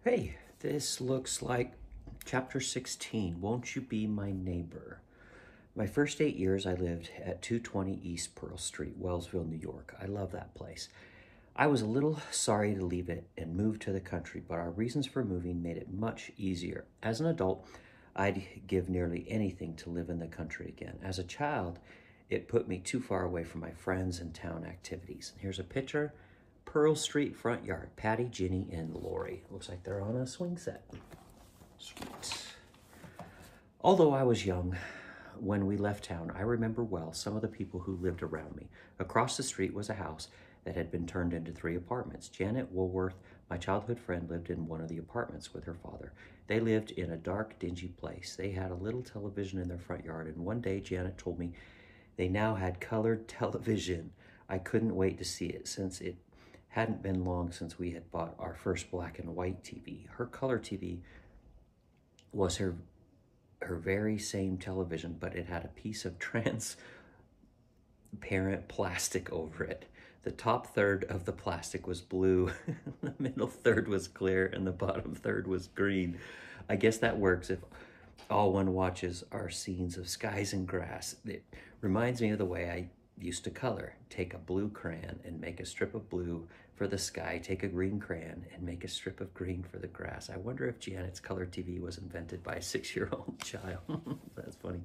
Hey, this looks like chapter 16, Won't You Be My Neighbor? My first 8 years, I lived at 220 East Pearl Street, Wellsville, New York. I love that place. I was a little sorry to leave it and move to the country, but our reasons for moving made it much easier. As an adult, I'd give nearly anything to live in the country again. As a child, it put me too far away from my friends and town activities. Here's a picture. Pearl Street front yard. Patty, Ginny, and Lori. Looks like they're on a swing set. Sweet. Although I was young when we left town, I remember well some of the people who lived around me. Across the street was a house that had been turned into 3 apartments. Janet Woolworth, my childhood friend, lived in one of the apartments with her father. They lived in a dark, dingy place. They had a little television in their front yard, and one day Janet told me they now had colored television. I couldn't wait to see it, since it hadn't been long since we had bought our first black and white TV. Her color TV was her very same television, but it had a piece of transparent plastic over it. The top third of the plastic was blue, the middle third was clear, and the bottom third was green. I guess that works if all one watches are scenes of skies and grass. It reminds me of the way I used to color. Take a blue crayon and make a strip of blue for the sky. Take a green crayon and make a strip of green for the grass. I wonder if Janet's color TV was invented by a 6-year-old child. That's funny.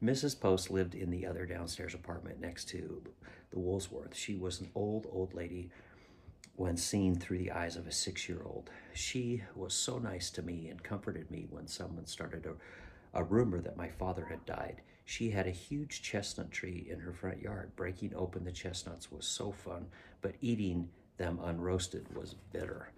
Mrs. Post lived in the other downstairs apartment next to the Woolsworth. She was an old lady when seen through the eyes of a 6-year-old. She was so nice to me and comforted me when someone started a rumor that my father had died. She had a huge chestnut tree in her front yard. Breaking open the chestnuts was so fun, but eating them unroasted was bitter.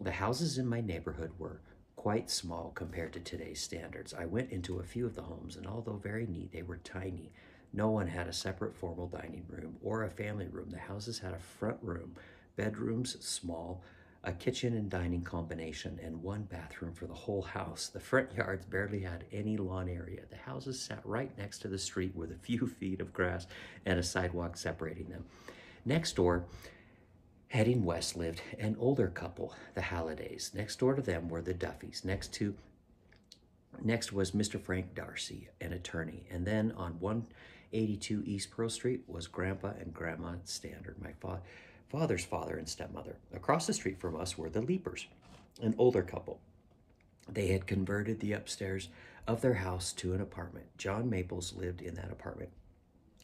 The houses in my neighborhood were quite small compared to today's standards. I went into a few of the homes, and although very neat, they were tiny. No one had a separate formal dining room or a family room. The houses had a front room, bedrooms small, a kitchen and dining combination, and one bathroom for the whole house. The front yards barely had any lawn area. The houses sat right next to the street with a few feet of grass and a sidewalk separating them. Next door, heading west, lived an older couple, the Hallidays. Next door to them were the Duffys. Next was Mr. Frank Darcy, an attorney. And then on 182 East Pearl Street was Grandpa and Grandma Stannard, my father's father and stepmother. Across the street from us were the Leapers, an older couple. They had converted the upstairs of their house to an apartment. John Maples lived in that apartment.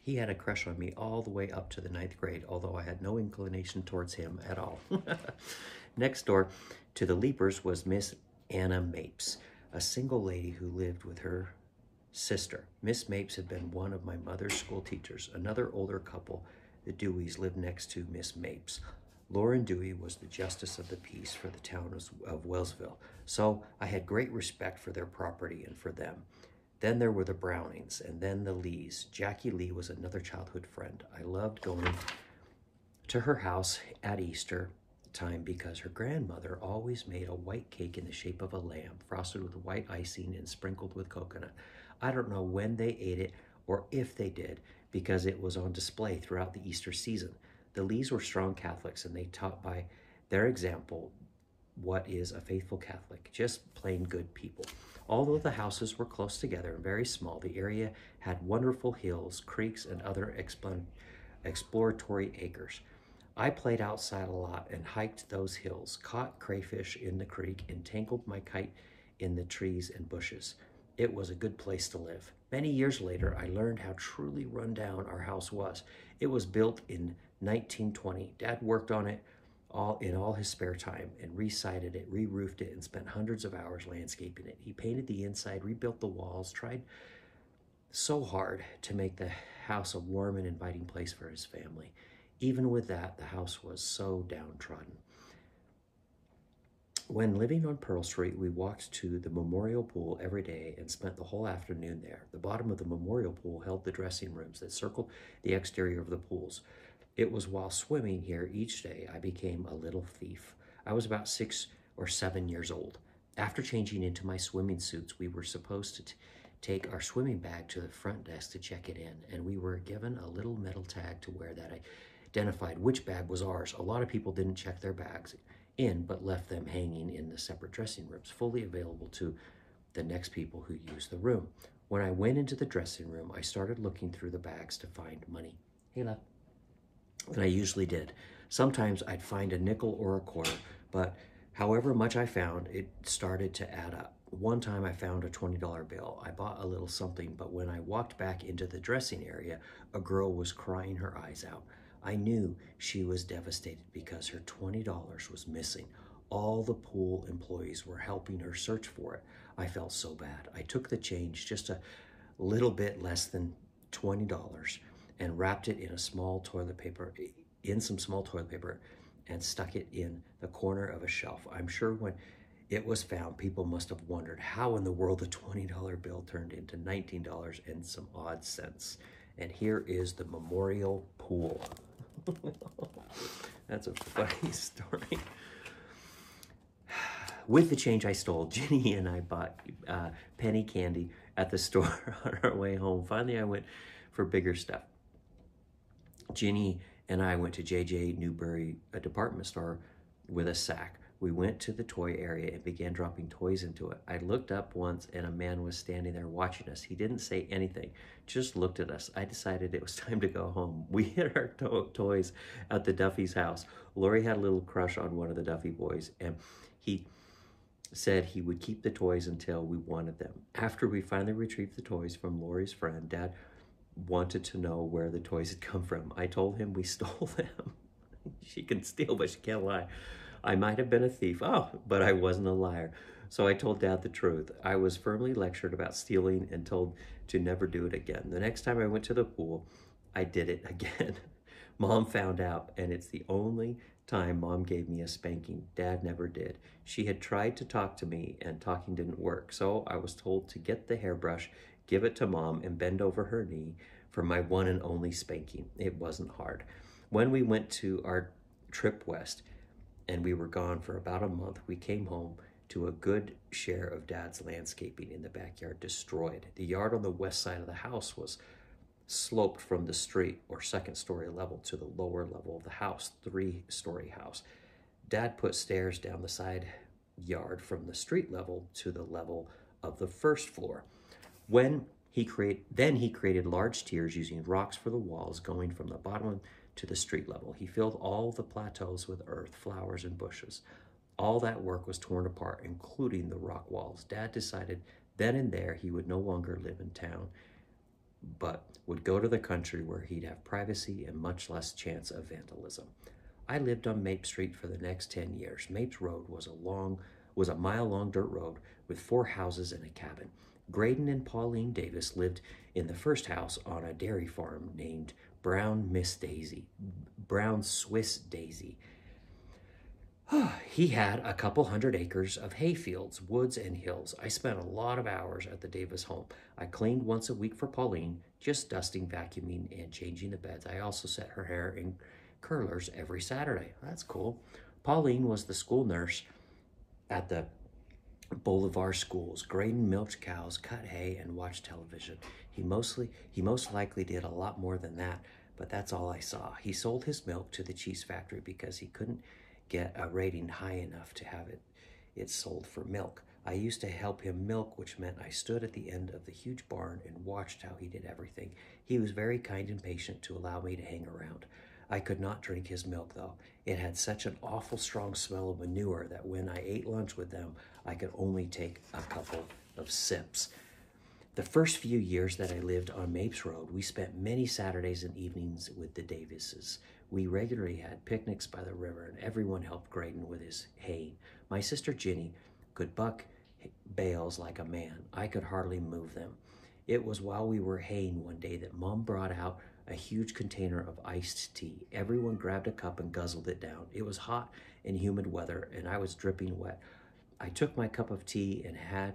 He had a crush on me all the way up to the 9th grade, although I had no inclination towards him at all. Next door to the Leapers was Miss Anna Mapes, a single lady who lived with her sister. Miss Mapes had been one of my mother's school teachers. Another older couple, the Deweys, lived next to Miss Mapes. Lauren Dewey was the justice of the peace for the town of Wellsville, so I had great respect for their property and for them. Then there were the Brownings, and then the Lees. Jackie Lee was another childhood friend. I loved going to her house at Easter time because her grandmother always made a white cake in the shape of a lamb, frosted with white icing and sprinkled with coconut. I don't know when they ate it or if they did, because it was on display throughout the Easter season. The Lees were strong Catholics, and they taught by their example what is a faithful Catholic, just plain good people. Although the houses were close together and very small, the area had wonderful hills, creeks, and other exploratory acres. I played outside a lot and hiked those hills, caught crayfish in the creek, and tangled my kite in the trees and bushes. It was a good place to live. Many years later, I learned how truly run down our house was. It was built in 1920. Dad worked on it in all his spare time and re-sided it, re-roofed it, and spent hundreds of hours landscaping it. He painted the inside, rebuilt the walls, tried so hard to make the house a warm and inviting place for his family. Even with that, the house was so downtrodden. When living on Pearl Street, we walked to the memorial pool every day and spent the whole afternoon there. The bottom of the memorial pool held the dressing rooms that circled the exterior of the pools. It was while swimming here each day I became a little thief. I was about 6 or 7 years old. After changing into my swimming suits, we were supposed to take our swimming bag to the front desk to check it in, and we were given a little metal tag to wear that identified which bag was ours. A lot of people didn't check their bags. in, but left them hanging in the separate dressing rooms, fully available to the next people who used the room. When I went into the dressing room, I started looking through the bags to find money. Hey, love. And I usually did. Sometimes I'd find a nickel or a quarter, but however much I found, it started to add up. One time I found a $20 bill. I bought a little something, but when I walked back into the dressing area, a girl was crying her eyes out. I knew she was devastated because her $20 was missing. All the pool employees were helping her search for it. I felt so bad. I took the change, just a little bit less than $20, and wrapped it in some small toilet paper, and stuck it in the corner of a shelf. I'm sure when it was found, people must have wondered how in the world the $20 bill turned into $19 and some odd cents. And here is the memorial pool. That's a funny story. With the change I stole, Ginny and I bought penny candy at the store on our way home. Finally, I went for bigger stuff. Ginny and I went to JJ Newberry, a department store, with a sack. We went to the toy area and began dropping toys into it. I looked up once and a man was standing there watching us. He didn't say anything, just looked at us. I decided it was time to go home. We hid our toys at the Duffy's house. Lori had a little crush on one of the Duffy boys, and he said he would keep the toys until we wanted them. After we finally retrieved the toys from Lori's friend, Dad wanted to know where the toys had come from. I told him we stole them. She can steal, but she can't lie. I might have been a thief, but I wasn't a liar. So I told Dad the truth. I was firmly lectured about stealing and told to never do it again. The next time I went to the pool, I did it again. Mom found out, and it's the only time Mom gave me a spanking. Dad never did. She had tried to talk to me, and talking didn't work. So I was told to get the hairbrush, give it to Mom, and bend over her knee for my one and only spanking. It wasn't hard. When we went to our trip west, and we were gone for about a month, we came home to a good share of Dad's landscaping in the backyard destroyed. The yard on the west side of the house was sloped from the street or second-story level to the lower level of the house, three-story house. Dad put stairs down the side yard from the street level to the level of the first floor. Then he created large tiers using rocks for the walls, going from the bottom to the street level. He filled all the plateaus with earth, flowers, and bushes. All that work was torn apart, including the rock walls. Dad decided then and there he would no longer live in town, but would go to the country where he'd have privacy and much less chance of vandalism. I lived on Mape Street for the next 10 years. Mapes Road was a mile-long dirt road with 4 houses and a cabin. Graydon and Pauline Davis lived in the first house on a dairy farm named Brown Swiss Daisy. He had a couple hundred acres of hay fields, woods, and hills. I spent a lot of hours at the Davis home. I cleaned once a week for Pauline, just dusting, vacuuming, and changing the beds. I also set her hair in curlers every Saturday. That's cool. Pauline was the school nurse at the Boulevard schools. Graydon milked cows, cut hay, and watched television. He most likely did a lot more than that, but that's all I saw. He sold his milk to the cheese factory because he couldn't get a rating high enough to have it sold for milk. I used to help him milk, which meant I stood at the end of the huge barn and watched how he did everything. He was very kind and patient to allow me to hang around. I could not drink his milk, though. It had such an awful strong smell of manure that when I ate lunch with them, I could only take a couple of sips. The first few years that I lived on Mapes Road, we spent many Saturdays and evenings with the Davises. We regularly had picnics by the river, and everyone helped Graydon with his haying. My sister Ginny could buck bales like a man. I could hardly move them. It was while we were haying one day that Mom brought out a huge container of iced tea. Everyone grabbed a cup and guzzled it down. It was hot and humid weather, and I was dripping wet. I took my cup of tea and had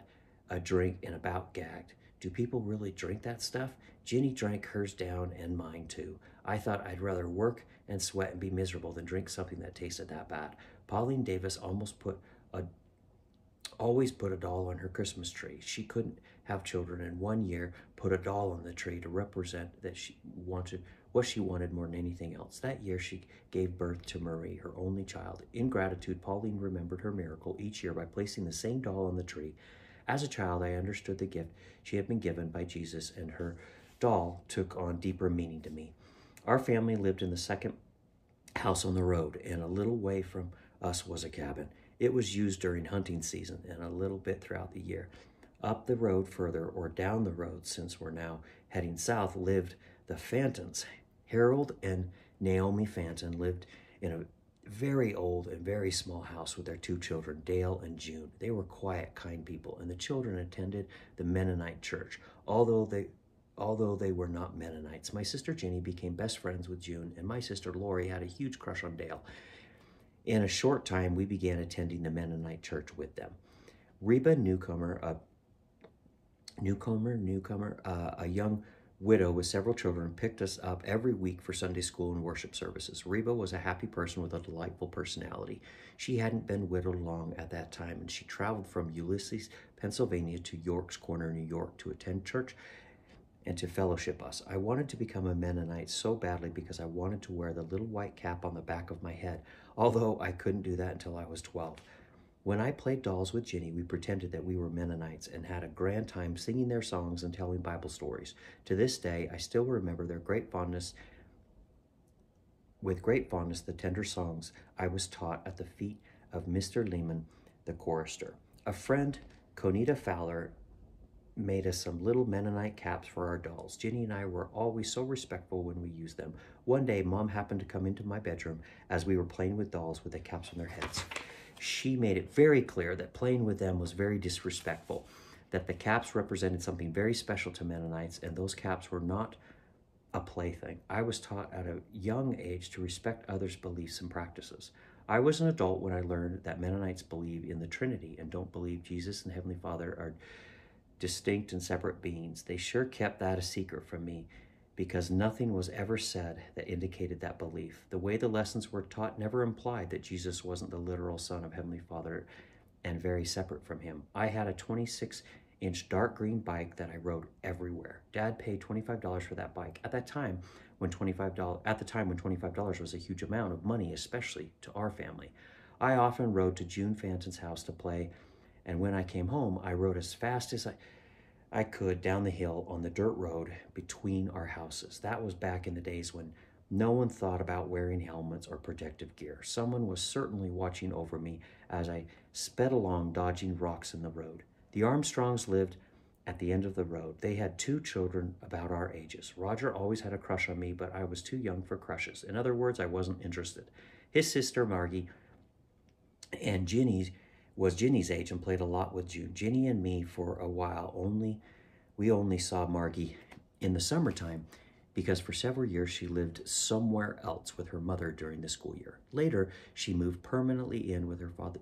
a drink and about gagged. Do people really drink that stuff? Ginny drank hers down and mine too. I thought I'd rather work and sweat and be miserable than drink something that tasted that bad. Pauline Davis always put a doll on her Christmas tree. She couldn't have children, and one year put a doll on the tree to represent that she wanted what she wanted more than anything else. That year, she gave birth to Marie, her only child. In gratitude, Pauline remembered her miracle each year by placing the same doll on the tree. As a child, I understood the gift she had been given by Jesus, and her doll took on deeper meaning to me. Our family lived in the second house on the road, and a little way from us was a cabin. It was used during hunting season and a little bit throughout the year. Up the road further, or down the road, since we're now heading south, lived the Fantons. Harold and Naomi Fanton lived in a very old and very small house with their two children, Dale and June. They were quiet, kind people, and the children attended the Mennonite church, although they were not Mennonites. My sister Jenny became best friends with June, and my sister Lori had a huge crush on Dale. In a short time, we began attending the Mennonite church with them. Reba Newcomer, a young widow with several children, picked us up every week for Sunday school and worship services. Reba was a happy person with a delightful personality. She hadn't been widowed long at that time, and she traveled from Ulysses, Pennsylvania to York's Corner, New York to attend church and to fellowship us. I wanted to become a Mennonite so badly because I wanted to wear the little white cap on the back of my head, although I couldn't do that until I was 12. When I played dolls with Ginny, we pretended that we were Mennonites and had a grand time singing their songs and telling Bible stories. To this day, I still remember with great fondness, the tender songs I was taught at the feet of Mr. Lehman, the chorister. A friend, Conita Fowler, made us some little Mennonite caps for our dolls. Ginny and I were always so respectful when we used them. One day, Mom happened to come into my bedroom as we were playing with dolls with the caps on their heads. She made it very clear that playing with them was very disrespectful, that the caps represented something very special to Mennonites, and those caps were not a plaything. I was taught at a young age to respect others' beliefs and practices. I was an adult when I learned that Mennonites believe in the Trinity and don't believe Jesus and Heavenly Father are distinct and separate beings. They sure kept that a secret from me, because nothing was ever said that indicated that belief. The way the lessons were taught never implied that Jesus wasn't the literal Son of Heavenly Father and very separate from him. I had a 26-inch dark green bike that I rode everywhere. Dad paid $25 for that bike. At the time when $25 was a huge amount of money, especially to our family. I often rode to June Fanton's house to play, and when I came home, I rode as fast as I could down the hill on the dirt road between our houses. That was back in the days when no one thought about wearing helmets or protective gear. Someone was certainly watching over me as I sped along, dodging rocks in the road. The Armstrongs lived at the end of the road. They had two children about our ages. Roger always had a crush on me, but I was too young for crushes. In other words, I wasn't interested. His sister, Margie, and was Ginny's age and played a lot with June. Ginny and me, for a while, we only saw Margie in the summertime because for several years she lived somewhere else with her mother during the school year. Later, she moved permanently in with her father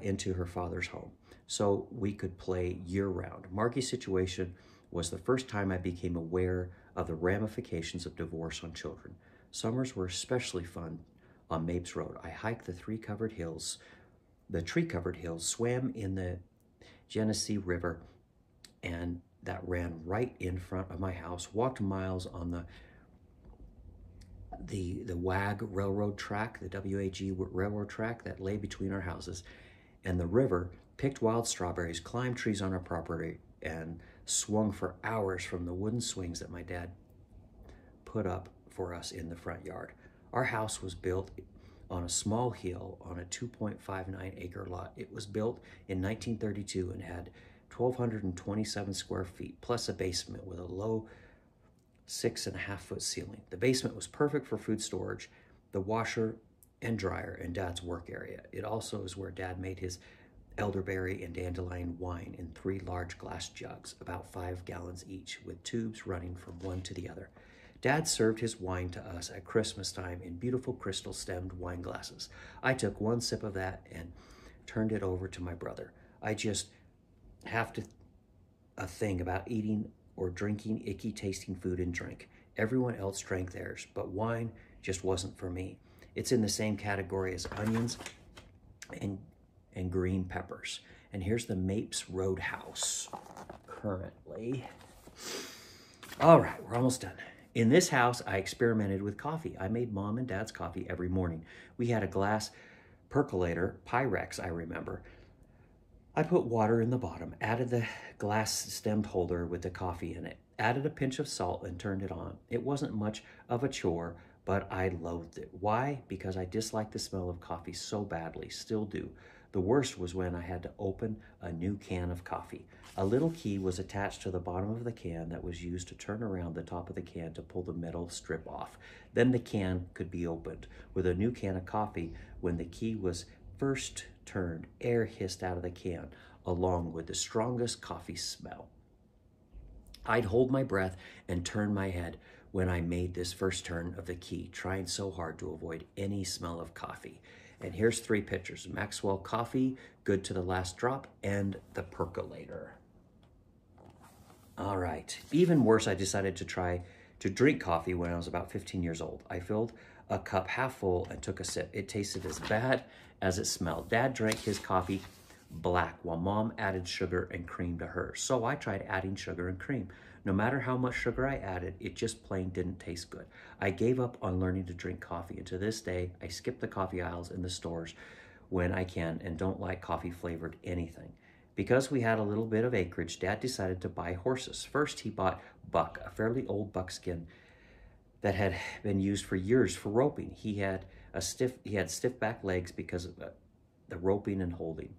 into her father's home, so we could play year-round. Margie's situation was the first time I became aware of the ramifications of divorce on children. Summers were especially fun on Mapes Road. I hiked the tree-covered hills, swam in the Genesee River, and that ran right in front of my house, walked miles on the WAG railroad track, the WAG railroad track that lay between our houses and the river, picked wild strawberries, climbed trees on our property, and swung for hours from the wooden swings that my dad put up for us in the front yard. Our house was built on a small hill on a 2.59 acre lot. It was built in 1932 and had 1,227 square feet, plus a basement with a low 6.5-foot ceiling. The basement was perfect for food storage, the washer and dryer, and Dad's work area. It also is where Dad made his elderberry and dandelion wine in 3 large glass jugs, about 5 gallons each, with tubes running from one to the other. Dad served his wine to us at Christmas time in beautiful crystal-stemmed wine glasses. I took one sip of that and turned it over to my brother. I just have a thing about eating or drinking icky tasting food and drink. Everyone else drank theirs, but wine just wasn't for me. It's in the same category as onions and green peppers. And here's the Mapes Roadhouse currently. All right, we're almost done. In this house, I experimented with coffee. I made Mom and Dad's coffee every morning. We had a glass percolator, Pyrex, I remember. I put water in the bottom, added the glass stemmed holder with the coffee in it, added a pinch of salt, and turned it on. It wasn't much of a chore, but I loathed it. Why? Because I disliked the smell of coffee so badly, still do. The worst was when I had to open a new can of coffee. A little key was attached to the bottom of the can that was used to turn around the top of the can to pull the metal strip off. Then the can could be opened. With a new can of coffee, when the key was first turned, air hissed out of the can, along with the strongest coffee smell. I'd hold my breath and turn my head when I made this first turn of the key, trying so hard to avoid any smell of coffee. And here's 3 pictures: Maxwell coffee, good to the last drop, and the percolator. All right, even worse, I decided to try to drink coffee when I was about 15 years old. I filled a cup half full and took a sip. It tasted as bad as it smelled. Dad drank his coffee black while Mom added sugar and cream to hers. So I tried adding sugar and cream. No matter how much sugar I added, it just plain didn't taste good. I gave up on learning to drink coffee, and to this day, I skip the coffee aisles in the stores when I can and don't like coffee flavored anything. Because we had a little bit of acreage, Dad decided to buy horses. First, he bought Buck, a fairly old buckskin that had been used for years for roping. He had stiff back legs because of the roping and holding.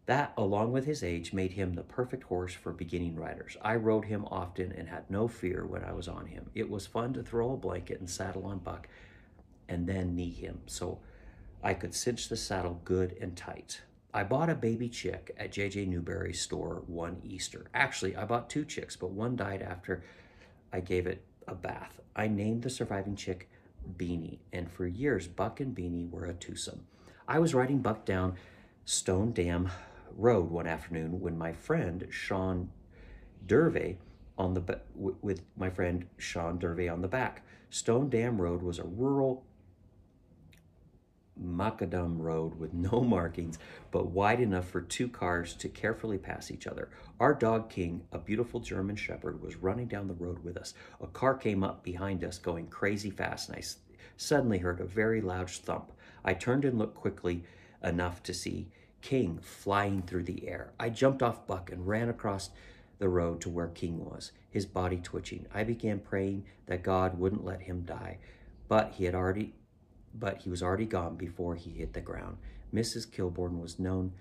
That, along with his age, made him the perfect horse for beginning riders. I rode him often and had no fear when I was on him. It was fun to throw a blanket and saddle on Buck and then knee him so I could cinch the saddle good and tight. I bought a baby chick at J.J. Newberry's store one Easter. Actually, I bought 2 chicks, but one died after I gave it a bath. I named the surviving chick Beanie, and for years, Buck and Beanie were a twosome. I was riding Buck down Stone Dam Road one afternoon when my friend Sean Dervey with my friend Sean Dervey on the back. Stone Dam Road was a rural macadam road with no markings, but wide enough for 2 cars to carefully pass each other. Our dog King, a beautiful German Shepherd, was running down the road with us. A car came up behind us going crazy fast, and I suddenly heard a very loud thump. I turned and looked quickly enough to see King flying through the air. I jumped off Buck and ran across the road to where King was, his body twitching. I began praying that God wouldn't let him die, but he was already gone before he hit the ground. Mrs. Kilbourne was known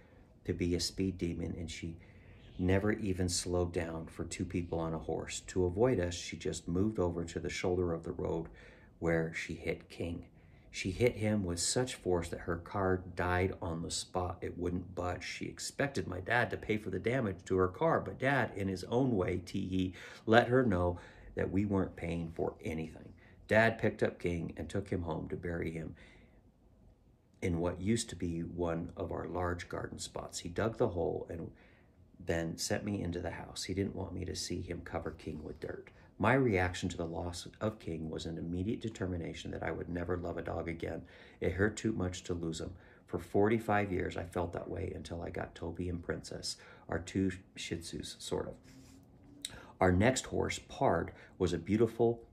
to be a speed demon, and she never even slowed down for 2 people on a horse. To avoid us, she just moved over to the shoulder of the road where she hit King. She hit him with such force that her car died on the spot. It wouldn't budge. She expected my dad to pay for the damage to her car, but Dad, in his own way, he let her know that we weren't paying for anything. Dad picked up King and took him home to bury him in what used to be one of our large garden spots. He dug the hole and then sent me into the house. He didn't want me to see him cover King with dirt. My reaction to the loss of King was an immediate determination that I would never love a dog again. It hurt too much to lose him. For 45 years, I felt that way until I got Toby and Princess, our 2 Shih Tzus, sort of. Our next horse, Pard, was a beautiful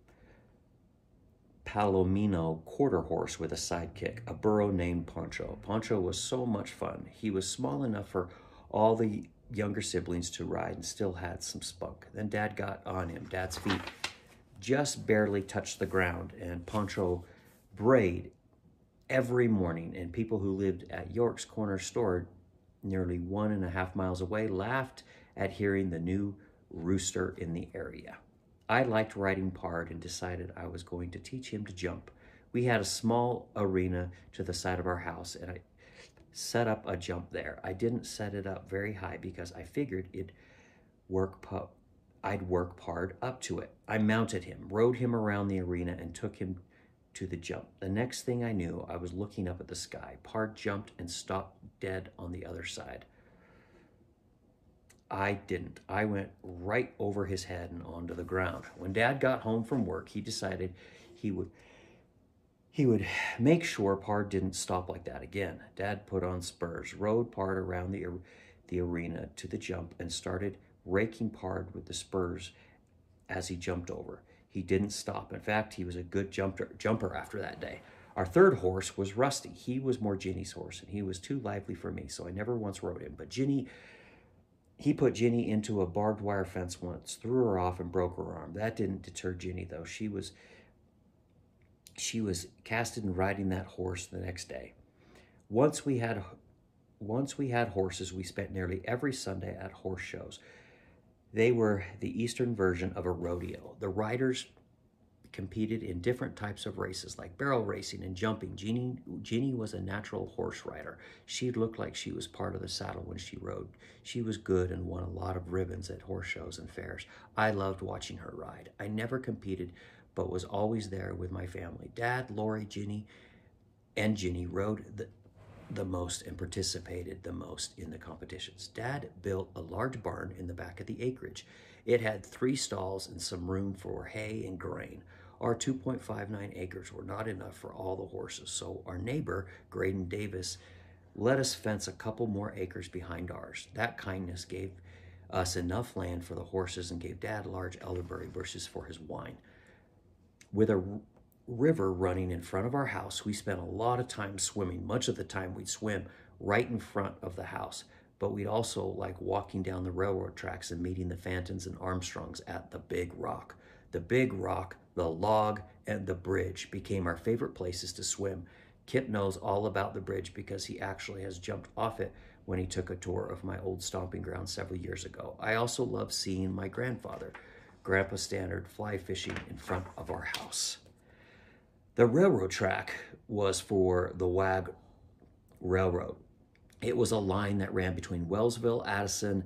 Palomino quarter horse with a sidekick, a burro named Poncho. Poncho was so much fun. He was small enough for all the younger siblings to ride and still had some spunk. Then Dad got on him. Dad's feet just barely touched the ground, and Poncho brayed every morning, and people who lived at York's Corner store nearly 1.5 miles away laughed at hearing the new rooster in the area. I liked riding Pard and decided I was going to teach him to jump. We had a small arena to the side of our house, and I set up a jump there. I didn't set it up very high because I figured I'd work Pard up to it. I mounted him, rode him around the arena, and took him to the jump. The next thing I knew, I was looking up at the sky. Pard jumped and stopped dead on the other side. I didn't. I went right over his head and onto the ground. When Dad got home from work, he decided he would make sure Pard didn't stop like that again. Dad put on spurs, rode Pard around the arena to the jump, and started raking Pard with the spurs as he jumped over. He didn't stop. In fact, he was a good jumper after that day. Our third horse was Rusty. He was more Ginny's horse, and he was too lively for me, so I never once rode him. But he put Ginny into a barbed wire fence once, threw her off, and broke her arm. That didn't deter Ginny, though. She was casted in riding that horse the next day. Once we had horses, we spent nearly every Sunday at horse shows. They were the eastern version of a rodeo. The riders competed in different types of races like barrel racing and jumping. Ginny was a natural horse rider. She looked like she was part of the saddle when she rode. She was good and won a lot of ribbons at horse shows and fairs. I loved watching her ride. I never competed, but was always there with my family. Dad, Lori, Ginny rode the most and participated the most in the competitions. Dad built a large barn in the back of the acreage. It had 3 stalls and some room for hay and grain. Our 2.59 acres were not enough for all the horses, so our neighbor, Graydon Davis, let us fence a couple more acres behind ours. That kindness gave us enough land for the horses and gave Dad large elderberry bushes for his wine. With a river running in front of our house, we spent a lot of time swimming. Much of the time we'd swim right in front of the house, but we'd also like walking down the railroad tracks and meeting the Fantons and Armstrongs at the Big Rock. The Big Rock, the log, and the bridge became our favorite places to swim. Kip knows all about the bridge because he actually has jumped off it when he took a tour of my old stomping ground several years ago. I also love seeing my grandfather, Grandpa Stannard, fly fishing in front of our house. The railroad track was for the Wag Railroad. It was a line that ran between Wellsville, Addison,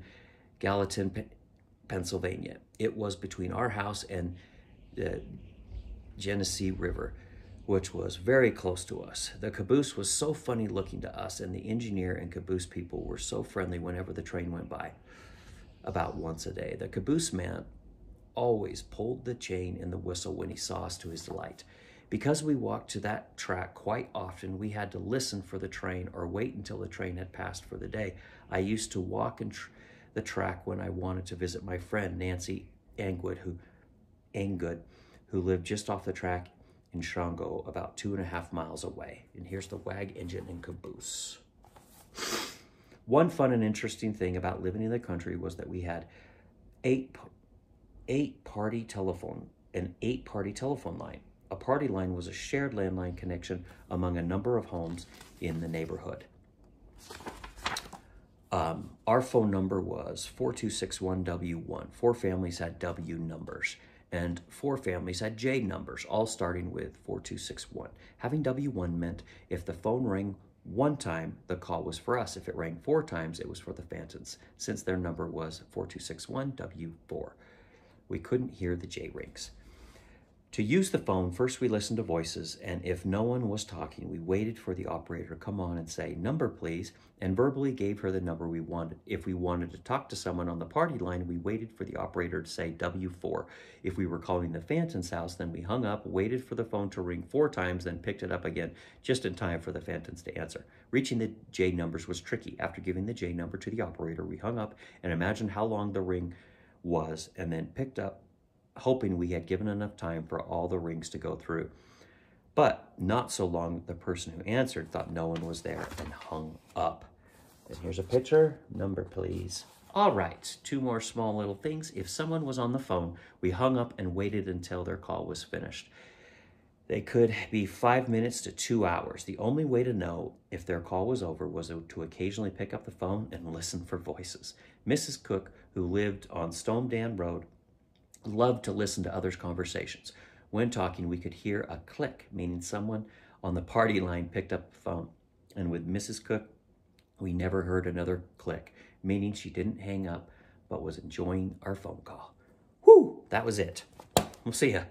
Gallatin, Pennsylvania. It was between our house and the Genesee River, which was very close to us. The caboose was so funny looking to us, and the engineer and caboose people were so friendly whenever the train went by, about once a day. The caboose man always pulled the chain and the whistle when he saw us, to his delight. Because we walked to that track quite often, we had to listen for the train or wait until the train had passed for the day. I used to walk the track when I wanted to visit my friend Nancy Angwood, who lived just off the track in Shango, about 2.5 miles away. And here's the Wag engine and caboose. One fun and interesting thing about living in the country was that we had an 8-party telephone line. A party line was a shared landline connection among a number of homes in the neighborhood. Our phone number was 4261W1. 4 families had W numbers, and 4 families had J numbers, all starting with 4261. Having W1 meant if the phone rang 1 time, the call was for us. If it rang 4 times, it was for the Fantons, since their number was 4261W4. We couldn't hear the J rings. To use the phone, first we listened to voices, and if no one was talking, we waited for the operator to come on and say, "Number, please," and verbally gave her the number we wanted. If we wanted to talk to someone on the party line, we waited for the operator to say W4. If we were calling the Fantons' house, then we hung up, waited for the phone to ring 4 times, then picked it up again, just in time for the Fantons to answer. Reaching the J numbers was tricky. After giving the J number to the operator, we hung up and imagined how long the ring was, and then picked up, hoping we had given enough time for all the rings to go through. But not so long the person who answered thought no one was there and hung up. And here's a picture. Number, please. All right, 2 more small little things. If someone was on the phone, we hung up and waited until their call was finished. They could be 5 minutes to 2 hours. The only way to know if their call was over was to occasionally pick up the phone and listen for voices. Mrs. Cook, who lived on Stone Dam Road, loved to listen to others' conversations. When talking, we could hear a click, meaning someone on the party line picked up the phone. And with Mrs. Cook, we never heard another click, meaning she didn't hang up, but was enjoying our phone call. Whew, that was it. We'll see ya.